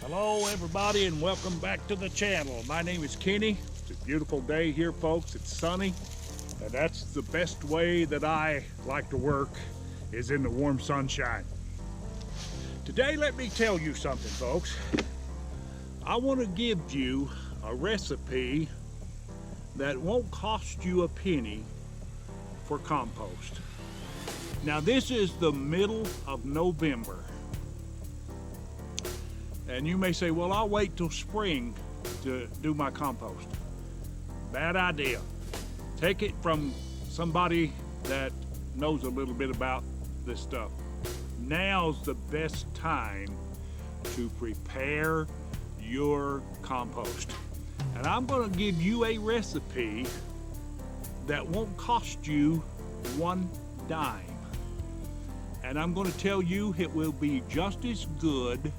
Hello everybody and welcome back to the channel. My name is Kenny. It's a beautiful day here, folks. It's sunny, and that's the best way that I like to work, is in the warm sunshine. Today, let me tell you something, folks. I want to give you a recipe that won't cost you a penny for compost. Now, this is the middle of November. And you may say, well, I'll wait till spring to do my compost. Bad idea. Take it from somebody that knows a little bit about this stuff. Now's the best time to prepare your compost. And I'm going to give you a recipe that won't cost you one dime. And I'm going to tell you it will be just as good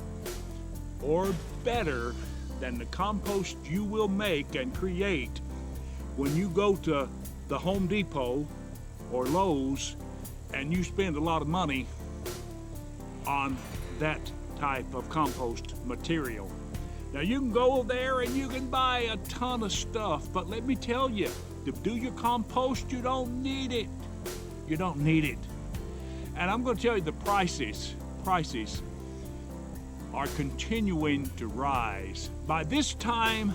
or better than the compost you will make and create when you go to the Home Depot or Lowe's and you spend a lot of money on that type of compost material. Now, you can go there and you can buy a ton of stuff, but let me tell you, to do your compost, you don't need it. You don't need it. And I'm going to tell you the prices are continuing to rise. By this time,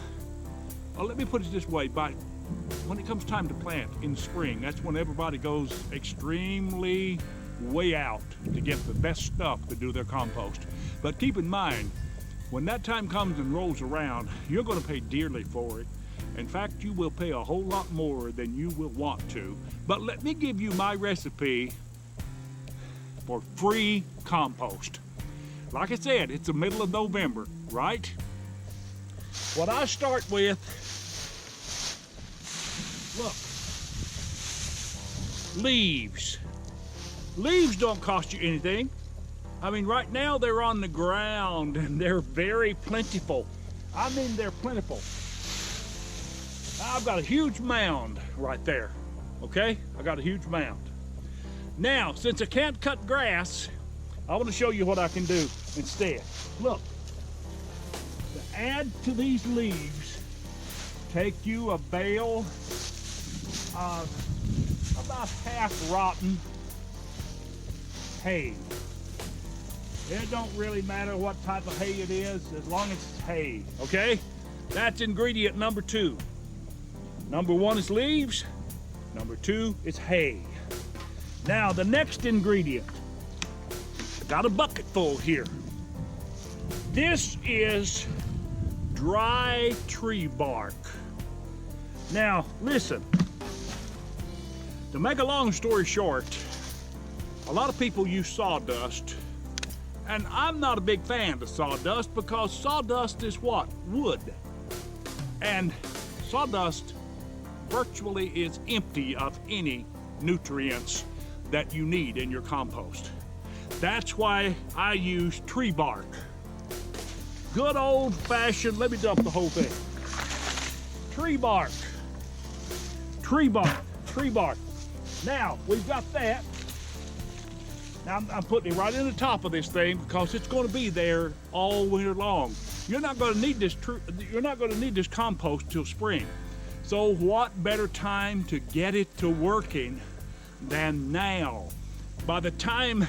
well, let me put it this way, when it comes time to plant in spring, that's when everybody goes extremely way out to get the best stuff to do their compost. But keep in mind, when that time comes and rolls around, you're going to pay dearly for it. In fact, you will pay a whole lot more than you will want to. But let me give you my recipe for free compost. Like I said, it's the middle of November, right? What I start with, look, leaves. Leaves don't cost you anything. I mean, right now they're on the ground and they're very plentiful. I mean, they're plentiful. I've got a huge mound right there, okay? I got a huge mound. Now, since I can't cut grass, I want to show you what I can do instead. Look, to add to these leaves, take you a bale of about half rotten hay. It don't really matter what type of hay it is, as long as it's hay, okay? That's ingredient number 2. Number 1 is leaves, number 2 is hay. Now, the next ingredient, got a bucket full here. This is dry tree bark. Now, listen, to make a long story short, a lot of people use sawdust, and I'm not a big fan of sawdust because sawdust is what? Wood. And sawdust virtually is empty of any nutrients that you need in your compost. That's why I use tree bark. Good old-fashioned, let me dump the whole thing. Tree bark. Tree bark. Tree bark. Now, we've got that. Now, I'm putting it right in the top of this thing because it's going to be there all winter long. You're not going to need this. You're not going to need this compost till spring. So, what better time to get it to working than now? By the time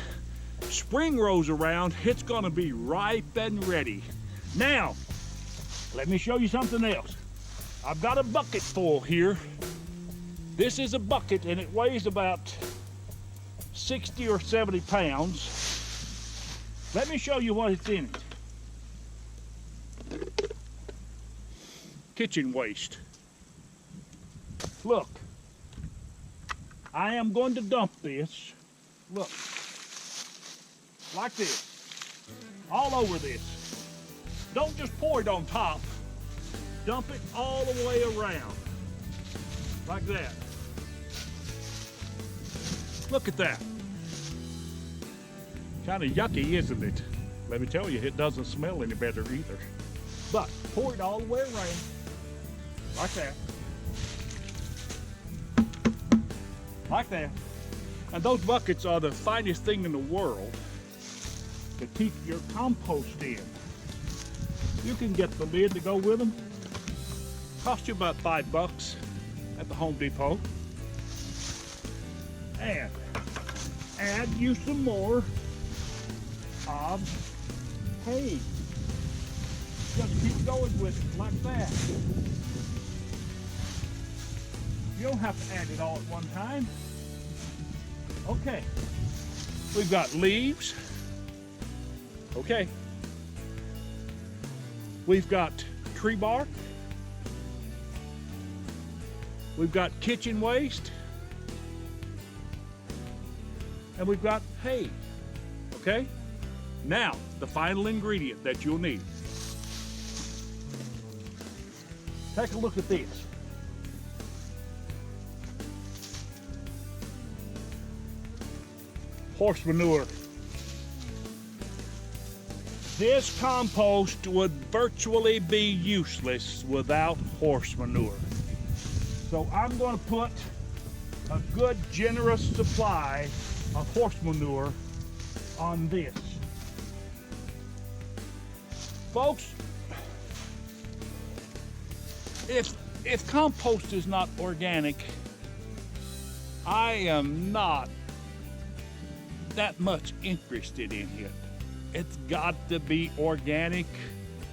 spring rolls around, it's going to be ripe and ready. Now, let me show you something else. I've got a bucket full here. This is a bucket and it weighs about 60 or 70 pounds. Let me show you what it's in it. Kitchen waste. Look, I am going to dump this, look, like this, all over this. Don't just pour it on top, dump it all the way around, like that. Look at that. Kind of yucky, isn't it? Let me tell you, it doesn't smell any better either. But pour it all the way around, like that. Like that. And those buckets are the finest thing in the world to keep your compost in. You can get the lid to go with them. Cost you about $5 at the Home Depot. And add you some more of hay. Just keep going with it like that. You don't have to add it all at one time. Okay, we've got leaves. Okay. We've got tree bark. We've got kitchen waste. And we've got hay. Okay? Now, the final ingredient that you'll need. Take a look at this. Horse manure. This compost would virtually be useless without horse manure. So I'm going to put a good generous supply of horse manure on this. Folks, if compost is not organic, I am not that much interested in it. It's got to be organic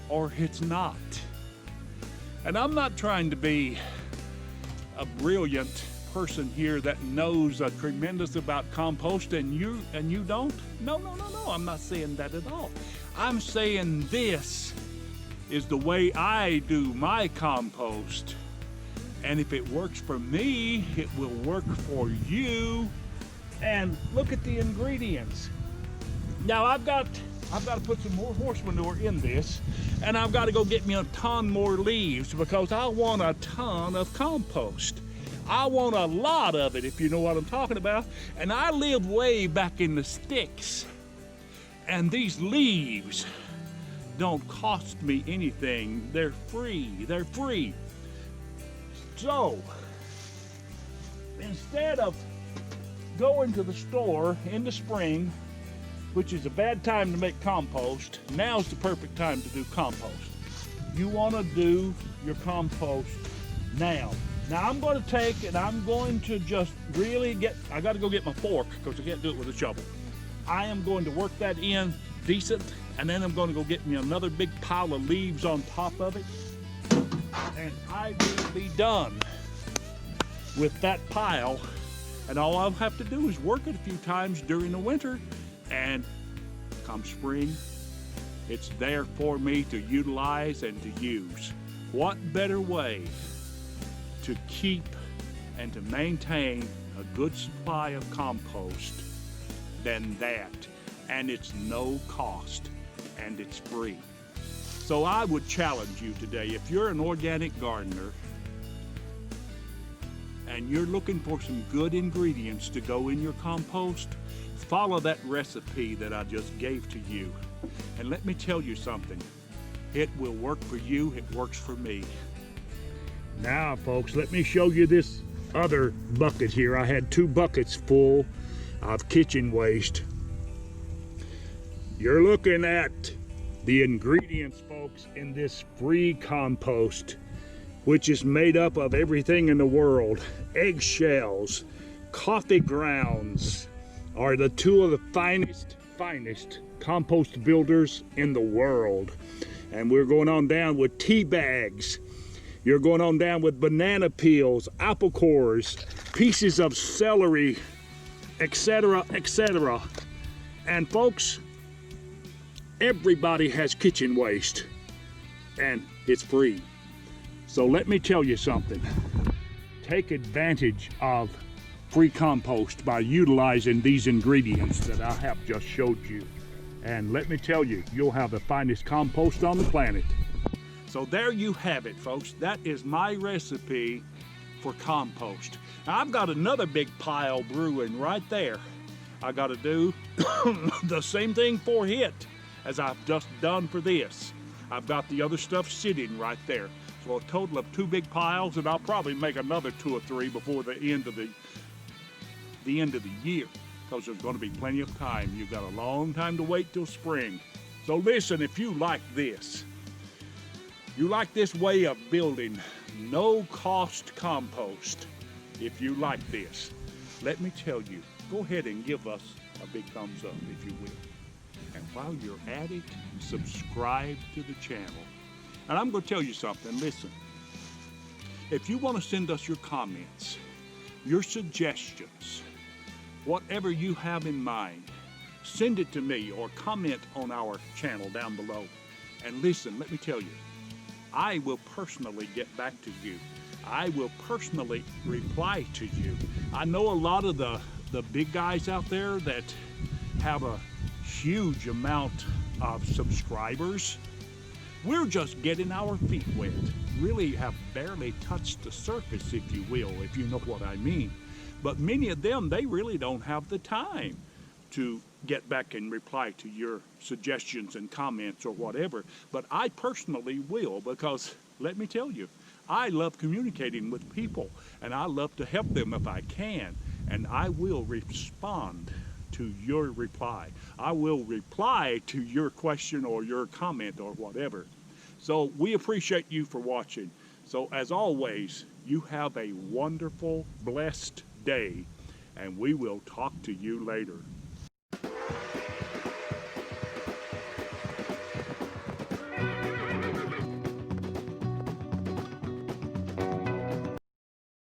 or it's not. And I'm not trying to be a brilliant person here that knows a tremendous about compost and you don't. No, I'm not saying that at all. I'm saying this is the way I do my compost. And if it works for me, it will work for you. And look at the ingredients. Now I've got to put some more horse manure in this, and I've got to go get me a ton more leaves because I want a ton of compost. I want a lot of it, if you know what I'm talking about. And I live way back in the sticks, and these leaves don't cost me anything. They're free. So instead of going to the store in the spring, which is a bad time to make compost, now's the perfect time to do compost. You want to do your compost now. Now I'm going to take and I'm going to just really I got to go get my fork because I can't do it with a shovel. I am going to work that in decent, and then I'm going to go get me another big pile of leaves on top of it, and I will be done with that pile. And all I'll have to do is work it a few times during the winter, and come spring, it's there for me to utilize and to use. What better way to keep and to maintain a good supply of compost than that? And it's no cost, and it's free. So I would challenge you today, if you're an organic gardener, and you're looking for some good ingredients to go in your compost, follow that recipe that I just gave to you. And let me tell you something, it will work for you, it works for me. Now folks, let me show you this other bucket here. I had 2 buckets full of kitchen waste. You're looking at the ingredients, folks, in this free compost, which is made up of everything in the world. Eggshells, coffee grounds are the 2 of the finest compost builders in the world. And we're going on down with tea bags. You're going on down with banana peels, apple cores, pieces of celery, etc., etc. And folks, everybody has kitchen waste, and it's free. So let me tell you something. Take advantage of free compost by utilizing these ingredients that I have just showed you. And let me tell you, you'll have the finest compost on the planet. So there you have it, folks. That is my recipe for compost. Now I've got another big pile brewing right there. I got to do the same thing for it as I've just done for this. I've got the other stuff sitting right there. So a total of 2 big piles, and I'll probably make another 2 or 3 before the end of the year, because there's going to be plenty of time. You've got a long time to wait till spring. So listen, if you like this, You like this way of building no-cost compost? If you like this, let me tell you, go ahead and give us a big thumbs up if you will. And while you're at it, subscribe to the channel. And I'm going to tell you something, listen. If you want to send us your comments, your suggestions, whatever you have in mind, send it to me or comment on our channel down below. And listen, let me tell you, I will personally get back to you. I will personally reply to you. I know a lot of the big guys out there that have a huge amount of subscribers. We're just getting our feet wet. Really have barely touched the surface, if you will, if you know what I mean. But many of them, they really don't have the time to get back and reply to your suggestions and comments or whatever. But I personally will, because let me tell you, I love communicating with people and I love to help them if I can. And I will respond to your reply. I will reply to your question or your comment or whatever. So we appreciate you for watching. So as always, you have a wonderful, blessed day, and we will talk to you later.